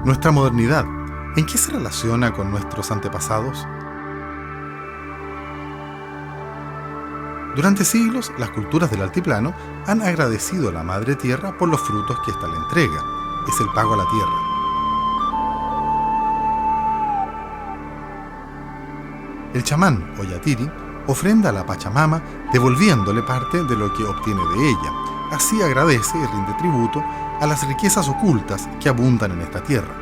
Nuestra modernidad, ¿en qué se relaciona con nuestros antepasados? Durante siglos, las culturas del altiplano han agradecido a la Madre Tierra por los frutos que ésta le entrega. Es el pago a la tierra. El chamán o yatiri ofrenda a la Pachamama devolviéndole parte de lo que obtiene de ella. Así agradece y rinde tributo a las riquezas ocultas que abundan en esta tierra.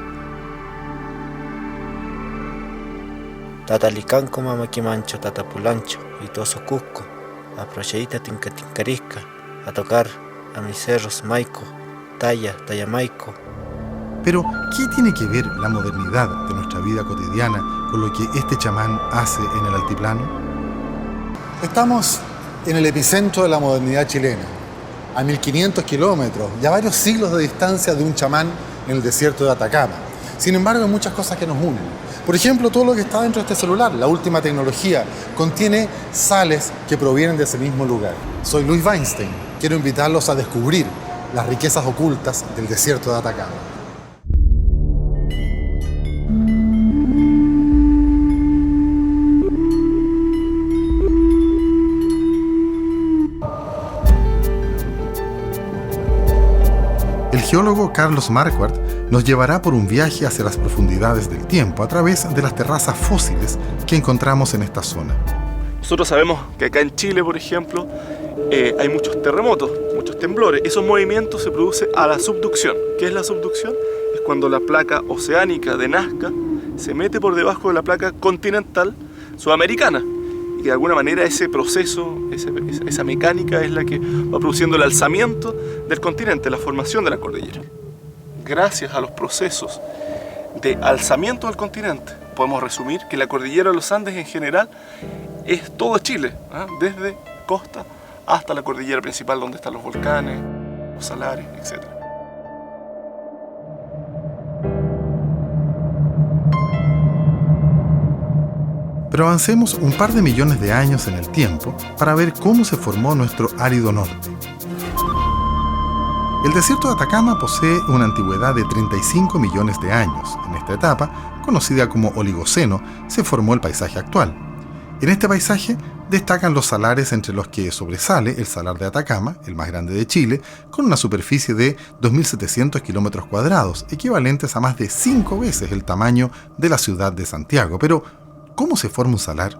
Tatalicanco mamaquimancho, tatapulancho, y toso cusco, a procheita tincarisca, a tocar a mis cerros maico, tayamaico. Pero, ¿qué tiene que ver la modernidad de nuestra vida cotidiana con lo que este chamán hace en el altiplano? Estamos en el epicentro de la modernidad chilena, a 1500 kilómetros y a varios siglos de distancia de un chamán en el desierto de Atacama. Sin embargo, hay muchas cosas que nos unen. Por ejemplo, todo lo que está dentro de este celular, la última tecnología, contiene sales que provienen de ese mismo lugar. Soy Luis Weinstein. Quiero invitarlos a descubrir las riquezas ocultas del desierto de Atacama. El geólogo Carlos Marquardt nos llevará por un viaje hacia las profundidades del tiempo a través de las terrazas fósiles que encontramos en esta zona. Nosotros sabemos que acá en Chile, por ejemplo, hay muchos terremotos, muchos temblores. Esos movimientos se producen a la subducción. ¿Qué es la subducción? Es cuando la placa oceánica de Nazca se mete por debajo de la placa continental sudamericana. Y de alguna manera ese proceso, esa mecánica es la que va produciendo el alzamiento del continente, la formación de la cordillera. Gracias a los procesos de alzamiento del continente, podemos resumir que la cordillera de los Andes en general es todo Chile, desde costa hasta la cordillera principal donde están los volcanes, los salares, etc. Pero avancemos un par de millones de años en el tiempo para ver cómo se formó nuestro árido norte. El desierto de Atacama posee una antigüedad de 35 millones de años. En esta etapa, conocida como Oligoceno, se formó el paisaje actual. En este paisaje destacan los salares entre los que sobresale el salar de Atacama, el más grande de Chile, con una superficie de 2.700 kilómetros cuadrados, equivalentes a más de 5 veces el tamaño de la ciudad de Santiago. Pero, ¿cómo se forma un salar?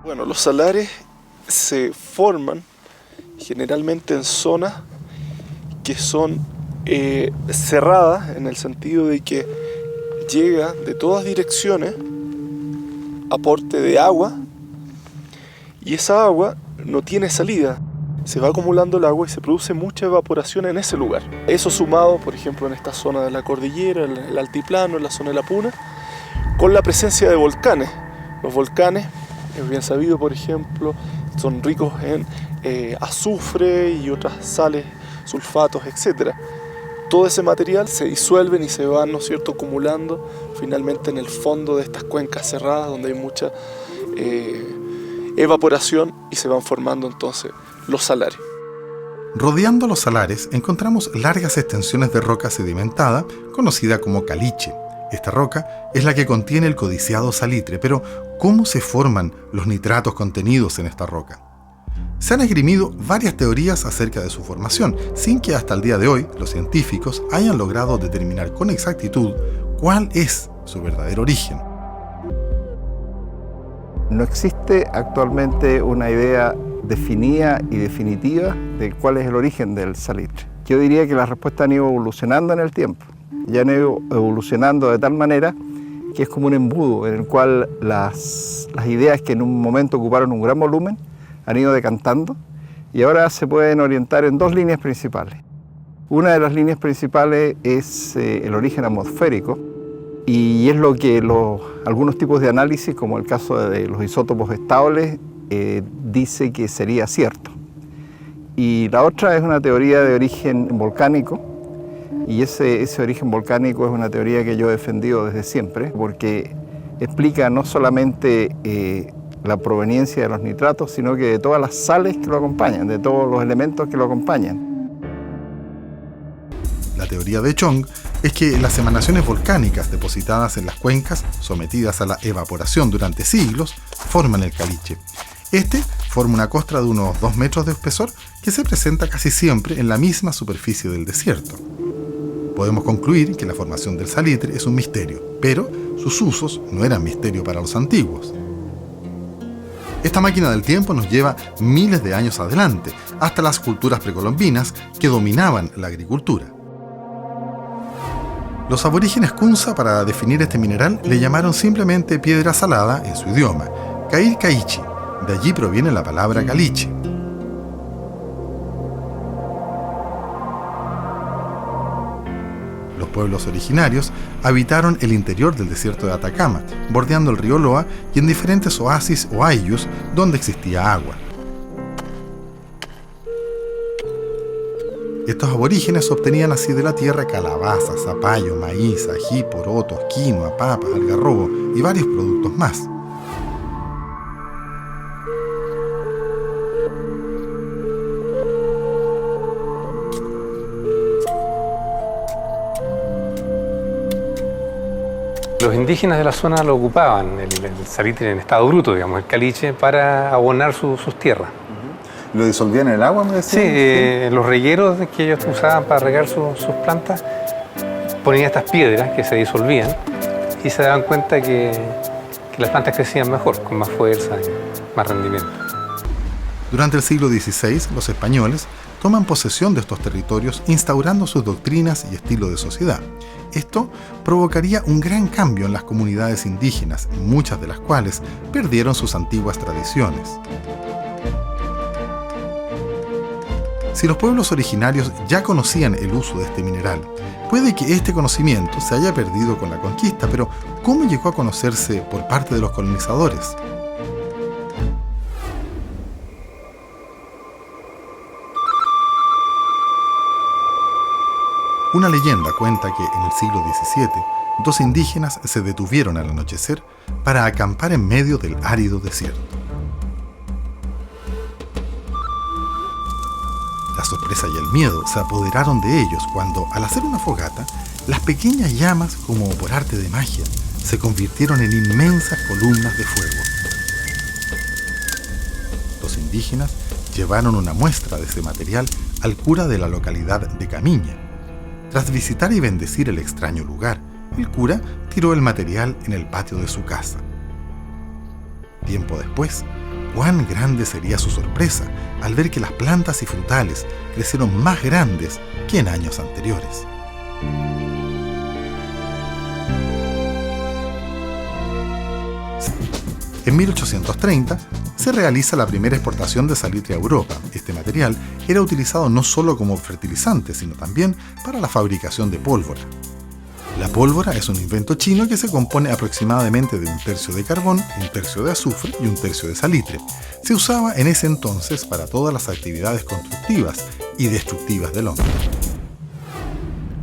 Bueno, los salares se forman generalmente en zonas que son cerradas, en el sentido de que llega de todas direcciones aporte de agua y esa agua no tiene salida. Se va acumulando el agua y se produce mucha evaporación en ese lugar. Eso sumado, por ejemplo, en esta zona de la cordillera, en el altiplano, en la zona de la Puna, con la presencia de volcanes. Los volcanes, es bien sabido, por ejemplo, son ricos en azufre y otras sales, sulfatos, etc. Todo ese material se disuelven y se van, ¿no es cierto?, acumulando finalmente en el fondo de estas cuencas cerradas donde hay mucha evaporación y se van formando entonces los salares. Rodeando los salares encontramos largas extensiones de roca sedimentada conocida como caliche. Esta roca es la que contiene el codiciado salitre, pero ¿cómo se forman los nitratos contenidos en esta roca? Se han esgrimido varias teorías acerca de su formación, sin que hasta el día de hoy los científicos hayan logrado determinar con exactitud cuál es su verdadero origen. No existe actualmente una idea definida y definitiva de cuál es el origen del salitre. Yo diría que las respuestas han ido evolucionando en el tiempo. Ya han ido evolucionando de tal manera que es como un embudo en el cual las ideas que en un momento ocuparon un gran volumen han ido decantando y ahora se pueden orientar en dos líneas principales. Una de las líneas principales es el origen atmosférico, y es lo que algunos tipos de análisis, como el caso de los isótopos estables, dice que sería cierto. Y la otra es una teoría de origen volcánico, y ese origen volcánico es una teoría que yo he defendido desde siempre, porque explica no solamente la proveniencia de los nitratos, sino que de todas las sales que lo acompañan, de todos los elementos que lo acompañan. La teoría de Chong es que las emanaciones volcánicas depositadas en las cuencas, sometidas a la evaporación durante siglos, forman el caliche. Este forma una costra de unos 2 metros de espesor que se presenta casi siempre en la misma superficie del desierto. Podemos concluir que la formación del salitre es un misterio, pero sus usos no eran misterio para los antiguos. Esta máquina del tiempo nos lleva miles de años adelante, hasta las culturas precolombinas que dominaban la agricultura. Los aborígenes Kunsa, para definir este mineral, le llamaron simplemente piedra salada en su idioma, Kair Kaichi. De allí proviene la palabra caliche. Los pueblos originarios habitaron el interior del desierto de Atacama, bordeando el río Loa y en diferentes oasis o ayllus donde existía agua. Estos aborígenes obtenían así de la tierra calabaza, zapallo, maíz, ají, porotos, quinoa, papas, algarrobo y varios productos más. Los indígenas de la zona lo ocupaban, el salitre en estado bruto, digamos, el caliche, para abonar sus tierras. ¿Lo disolvían en el agua, me decían? Sí, los regueros que ellos usaban para regar sus plantas, ponían estas piedras que se disolvían y se daban cuenta que las plantas crecían mejor, con más fuerza y más rendimiento. Durante el siglo XVI, los españoles toman posesión de estos territorios instaurando sus doctrinas y estilo de sociedad. Esto provocaría un gran cambio en las comunidades indígenas, muchas de las cuales perdieron sus antiguas tradiciones. Si los pueblos originarios ya conocían el uso de este mineral, puede que este conocimiento se haya perdido con la conquista, pero ¿cómo llegó a conocerse por parte de los colonizadores? Una leyenda cuenta que en el siglo XVII, 2 indígenas se detuvieron al anochecer para acampar en medio del árido desierto. La sorpresa y el miedo se apoderaron de ellos cuando, al hacer una fogata, las pequeñas llamas, como por arte de magia, se convirtieron en inmensas columnas de fuego. Los indígenas llevaron una muestra de ese material al cura de la localidad de Camiña. Tras visitar y bendecir el extraño lugar, el cura tiró el material en el patio de su casa. Tiempo después, cuán grande sería su sorpresa al ver que las plantas y frutales crecieron más grandes que en años anteriores. En 1830 se realiza la primera exportación de salitre a Europa. Este material era utilizado no solo como fertilizante, sino también para la fabricación de pólvora. La pólvora es un invento chino que se compone aproximadamente de 1/3 de carbón, 1/3 de azufre y 1/3 de salitre. Se usaba en ese entonces para todas las actividades constructivas y destructivas del hombre.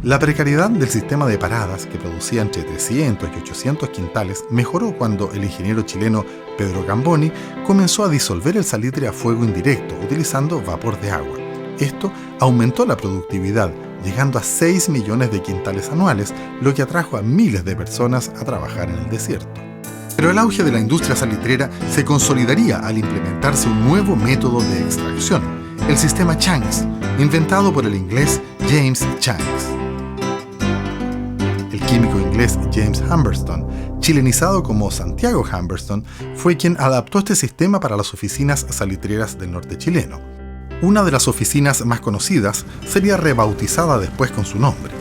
La precariedad del sistema de paradas, que producía entre 300 y 800 quintales, mejoró cuando el ingeniero chileno Pedro Camboni comenzó a disolver el salitre a fuego indirecto, utilizando vapor de agua. Esto aumentó la productividad, llegando a 6 millones de quintales anuales, lo que atrajo a miles de personas a trabajar en el desierto. Pero el auge de la industria salitrera se consolidaría al implementarse un nuevo método de extracción, el sistema Chance, inventado por el inglés James Chance. El químico inglés James Humberstone, chilenizado como Santiago Humberstone, fue quien adaptó este sistema para las oficinas salitreras del norte chileno. Una de las oficinas más conocidas sería rebautizada después con su nombre.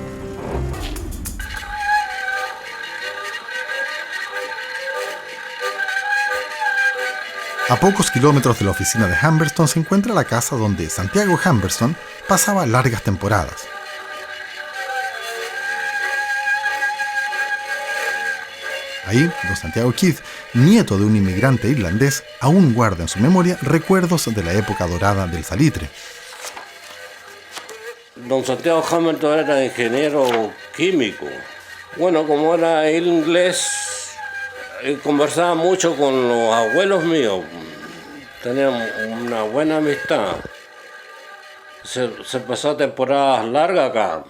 A pocos kilómetros de la oficina de Humberstone se encuentra la casa donde Santiago Humberstone pasaba largas temporadas. Ahí, don Santiago Keith, nieto de un inmigrante irlandés, aún guarda en su memoria recuerdos de la época dorada del salitre. Don Santiago Hamilton era ingeniero químico. Bueno, como era inglés, conversaba mucho con los abuelos míos. Teníamos una buena amistad. Se pasó temporadas largas acá.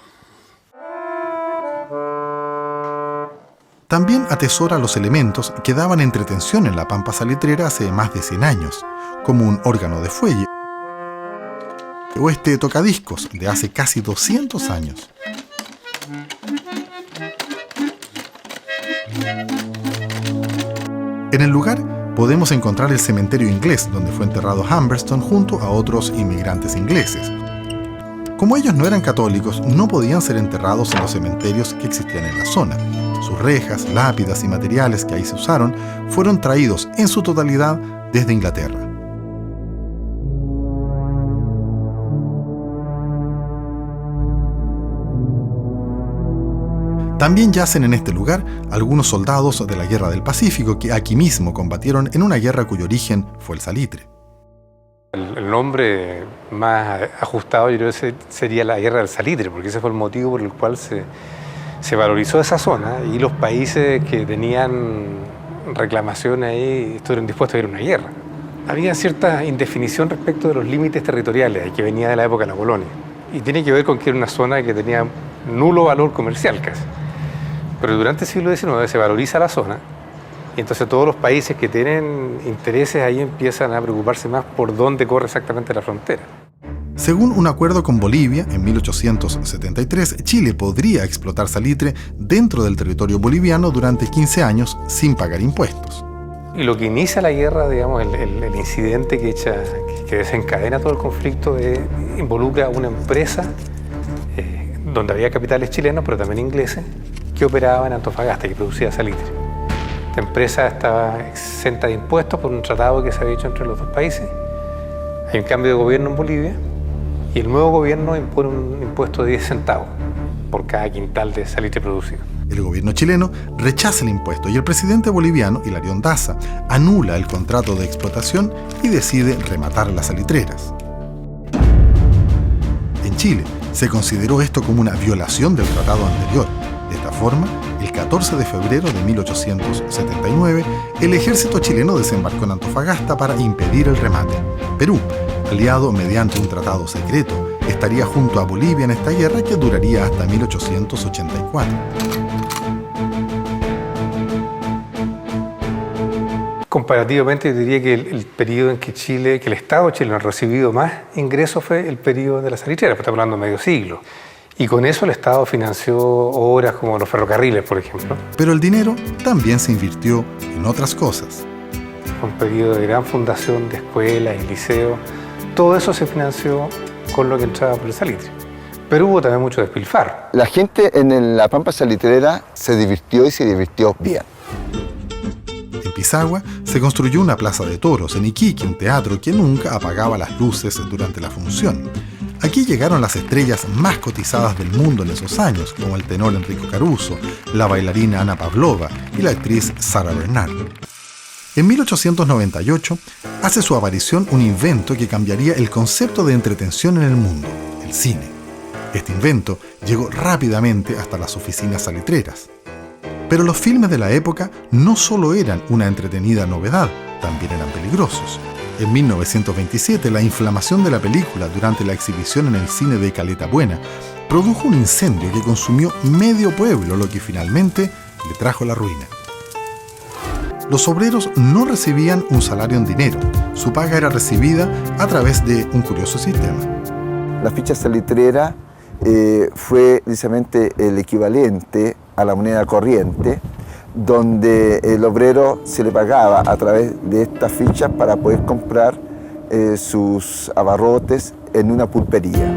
También atesora los elementos que daban entretención en la pampa salitrera hace más de 100 años, como un órgano de fuelle o este tocadiscos de hace casi 200 años. En el lugar podemos encontrar el cementerio inglés donde fue enterrado Humberstone junto a otros inmigrantes ingleses. Como ellos no eran católicos, no podían ser enterrados en los cementerios que existían en la zona. Sus rejas, lápidas y materiales que ahí se usaron fueron traídos en su totalidad desde Inglaterra. También yacen en este lugar algunos soldados de la Guerra del Pacífico que aquí mismo combatieron en una guerra cuyo origen fue el salitre. El nombre más ajustado yo creo que sería la Guerra del Salitre, porque ese fue el motivo por el cual se valorizó esa zona y los países que tenían reclamaciones ahí estuvieron dispuestos a ir a una guerra. Había cierta indefinición respecto de los límites territoriales que venía de la época de la colonia y tiene que ver con que era una zona que tenía nulo valor comercial casi. Pero durante el siglo XIX se valoriza la zona y entonces todos los países que tienen intereses ahí empiezan a preocuparse más por dónde corre exactamente la frontera. Según un acuerdo con Bolivia, en 1873, Chile podría explotar salitre dentro del territorio boliviano durante 15 años sin pagar impuestos. Y lo que inicia la guerra, digamos, el incidente que desencadena todo el conflicto, involucra a una empresa donde había capitales chilenos, pero también ingleses, que operaba en Antofagasta, que producía salitre. Esta empresa estaba exenta de impuestos por un tratado que se había hecho entre los dos países. Hay un cambio de gobierno en Bolivia y el nuevo gobierno impone un impuesto de 10 centavos por cada quintal de salitre producido. El gobierno chileno rechaza el impuesto y el presidente boliviano, Hilarión Daza, anula el contrato de explotación y decide rematar las salitreras. En Chile se consideró esto como una violación del tratado anterior. De esta forma, el 14 de febrero de 1879, el ejército chileno desembarcó en Antofagasta para impedir el remate. Perú, aliado mediante un tratado secreto, estaría junto a Bolivia en esta guerra que duraría hasta 1884. Comparativamente, yo diría que el periodo en que el Estado chileno ha recibido más ingresos fue el periodo de la salitrera, pues estamos hablando de medio siglo. Y con eso el Estado financió obras como los ferrocarriles, por ejemplo. Pero el dinero también se invirtió en otras cosas. Fue un periodo de gran fundación de escuelas y liceos. Todo eso se financió con lo que entraba por el salitre. Pero hubo también mucho despilfarro. La gente en la pampa salitrera se divirtió y se divirtió bien. En Pisagua se construyó una plaza de toros, en Iquique un teatro que nunca apagaba las luces durante la función. Aquí llegaron las estrellas más cotizadas del mundo en esos años, como el tenor Enrico Caruso, la bailarina Ana Pavlova y la actriz Sara Bernard. En 1898 hace su aparición un invento que cambiaría el concepto de entretención en el mundo, el cine. Este invento llegó rápidamente hasta las oficinas salitreras. Pero los filmes de la época no solo eran una entretenida novedad, también eran peligrosos. En 1927, la inflamación de la película durante la exhibición en el cine de Caleta Buena produjo un incendio que consumió medio pueblo, lo que finalmente le trajo la ruina. Los obreros no recibían un salario en dinero, su paga era recibida a través de un curioso sistema. La ficha salitrera fue precisamente el equivalente a la moneda corriente, donde el obrero se le pagaba a través de estas fichas para poder comprar sus abarrotes en una pulpería.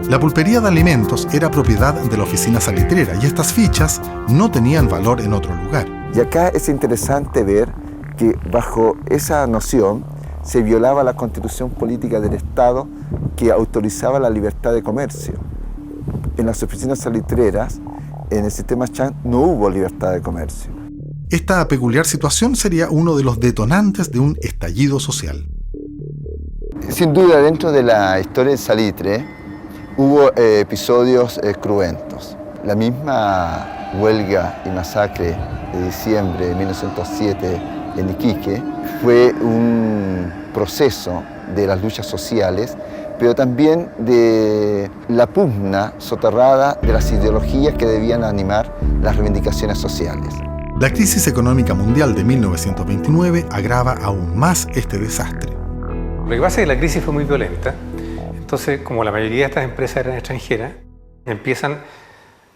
La pulpería de alimentos era propiedad de la oficina salitrera y estas fichas no tenían valor en otro lugar. Y acá es interesante ver que bajo esa noción se violaba la constitución política del Estado que autorizaba la libertad de comercio. En las oficinas salitreras, en el sistema Chang, no hubo libertad de comercio. Esta peculiar situación sería uno de los detonantes de un estallido social. Sin duda, dentro de la historia del salitre hubo episodios cruentos. La misma huelga y masacre de diciembre de 1907 en Iquique fue un proceso de las luchas sociales, pero también de la pugna soterrada de las ideologías que debían animar las reivindicaciones sociales. La crisis económica mundial de 1929 agrava aún más este desastre. Lo que pasa es que la crisis fue muy violenta, entonces como la mayoría de estas empresas eran extranjeras, empiezan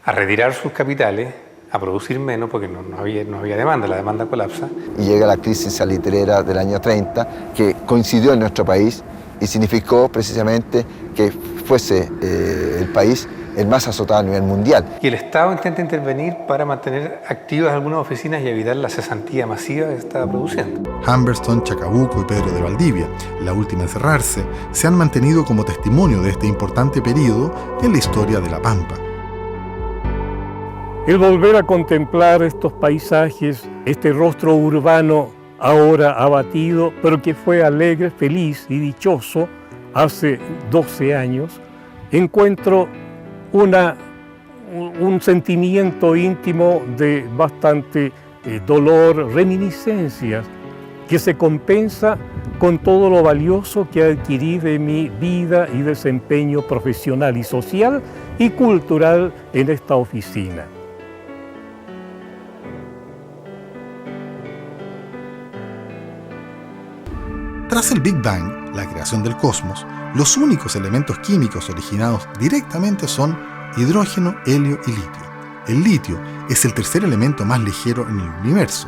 a retirar sus capitales, a producir menos porque no había demanda, la demanda colapsa. Y llega la crisis salitrera del año 30, que coincidió en nuestro país y significó precisamente que fuese el país el más azotado a nivel mundial. Y el Estado intenta intervenir para mantener activas algunas oficinas y evitar la cesantía masiva que se estaba produciendo. Humberstone, Chacabuco y Pedro de Valdivia, la última en cerrarse, se han mantenido como testimonio de este importante periodo en la historia de La Pampa. El volver a contemplar estos paisajes, este rostro urbano ahora abatido, pero que fue alegre, feliz y dichoso hace 12 años, encuentro un sentimiento íntimo de bastante dolor, reminiscencias, que se compensa con todo lo valioso que adquirí de mi vida y desempeño profesional y social y cultural en esta oficina. Tras el Big Bang, la creación del cosmos, los únicos elementos químicos originados directamente son hidrógeno, helio y litio. El litio es el tercer elemento más ligero en el universo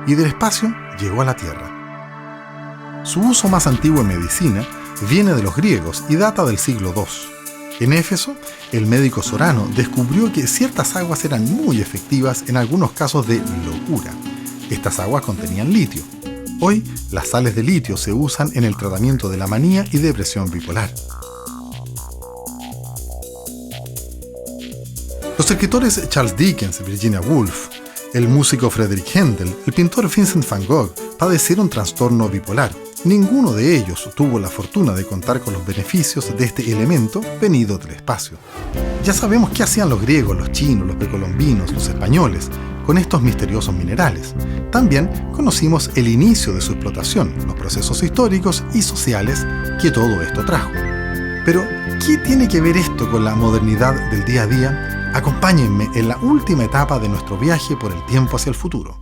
y del espacio llegó a la Tierra. Su uso más antiguo en medicina viene de los griegos y data del siglo II. En Éfeso, el médico Sorano descubrió que ciertas aguas eran muy efectivas en algunos casos de locura. Estas aguas contenían litio. Hoy, las sales de litio se usan en el tratamiento de la manía y depresión bipolar. Los escritores Charles Dickens, Virginia Woolf, el músico Friedrich Händel, el pintor Vincent van Gogh padecieron trastorno bipolar. Ninguno de ellos tuvo la fortuna de contar con los beneficios de este elemento venido del espacio. Ya sabemos qué hacían los griegos, los chinos, los precolombinos, los españoles con estos misteriosos minerales. También conocimos el inicio de su explotación, los procesos históricos y sociales que todo esto trajo. Pero, ¿qué tiene que ver esto con la modernidad del día a día? Acompáñenme en la última etapa de nuestro viaje por el tiempo hacia el futuro.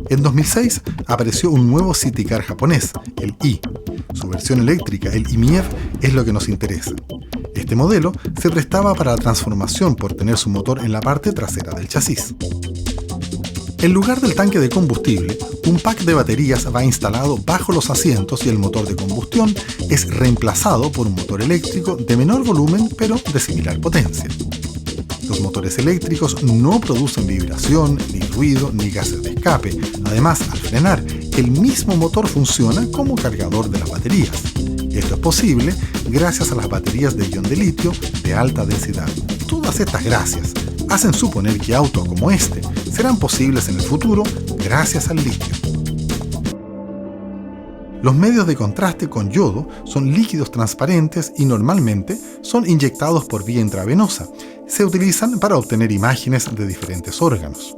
En 2006 apareció un nuevo city car japonés, el i. Su versión eléctrica, el i-MiEV, es lo que nos interesa. Este modelo se prestaba para la transformación por tener su motor en la parte trasera del chasis. En lugar del tanque de combustible, un pack de baterías va instalado bajo los asientos y el motor de combustión es reemplazado por un motor eléctrico de menor volumen pero de similar potencia. Los motores eléctricos no producen vibración, ni ruido, ni gases de escape. Además, al frenar, el mismo motor funciona como cargador de las baterías. Esto es posible gracias a las baterías de ion de litio de alta densidad. Todas estas gracias hacen suponer que autos como este serán posibles en el futuro gracias al litio. Los medios de contraste con yodo son líquidos transparentes y normalmente son inyectados por vía intravenosa. Se utilizan para obtener imágenes de diferentes órganos.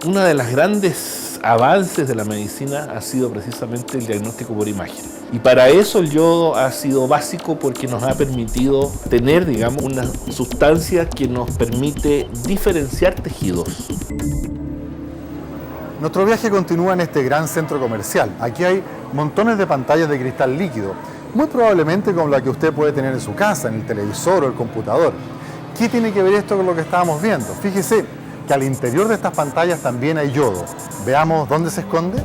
Uno de los grandes avances de la medicina ha sido precisamente el diagnóstico por imagen. Y para eso el yodo ha sido básico porque nos ha permitido tener, digamos, una sustancia que nos permite diferenciar tejidos. Nuestro viaje continúa en este gran centro comercial. Aquí hay montones de pantallas de cristal líquido, muy probablemente como la que usted puede tener en su casa, en el televisor o el computador. ¿Qué tiene que ver esto con lo que estábamos viendo? Fíjese que al interior de estas pantallas también hay yodo. Veamos dónde se esconde.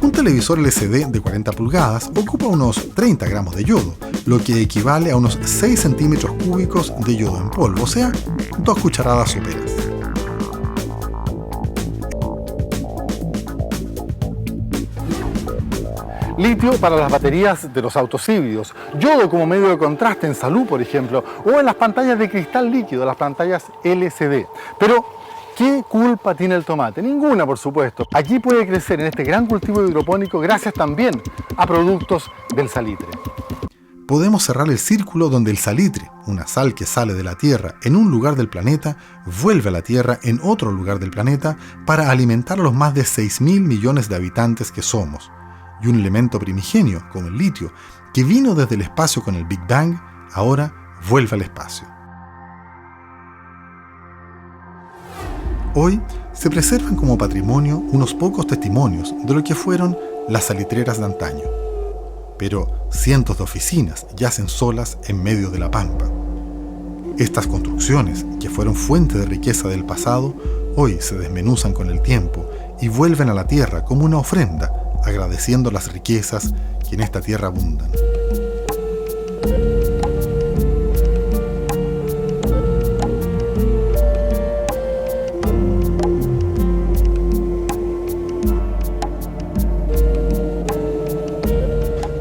Un televisor LCD de 40 pulgadas ocupa unos 30 gramos de yodo, lo que equivale a unos 6 centímetros cúbicos de yodo en polvo, o sea, 2 cucharadas soperas. litio para las baterías de los autos híbridos, yodo como medio de contraste en salud, por ejemplo, o en las pantallas de cristal líquido, las pantallas LCD. Pero, ¿qué culpa tiene el tomate? Ninguna, por supuesto. Aquí puede crecer en este gran cultivo hidropónico gracias también a productos del salitre. Podemos cerrar el círculo donde el salitre, una sal que sale de la Tierra en un lugar del planeta, vuelve a la Tierra en otro lugar del planeta para alimentar a los más de 6.000 millones de habitantes que somos. Y un elemento primigenio, como el litio, que vino desde el espacio con el Big Bang, ahora vuelve al espacio. Hoy se preservan como patrimonio unos pocos testimonios de lo que fueron las salitreras de antaño. Pero cientos de oficinas yacen solas en medio de la pampa. Estas construcciones, que fueron fuente de riqueza del pasado, hoy se desmenuzan con el tiempo y vuelven a la tierra como una ofrenda, agradeciendo las riquezas que en esta tierra abundan.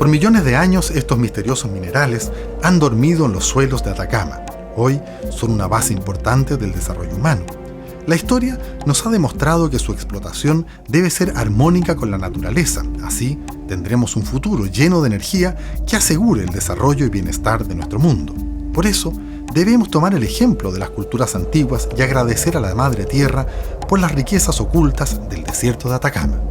Por millones de años, estos misteriosos minerales han dormido en los suelos de Atacama. Hoy son una base importante del desarrollo humano. La historia nos ha demostrado que su explotación debe ser armónica con la naturaleza. Así tendremos un futuro lleno de energía que asegure el desarrollo y bienestar de nuestro mundo. Por eso, debemos tomar el ejemplo de las culturas antiguas y agradecer a la Madre Tierra por las riquezas ocultas del desierto de Atacama.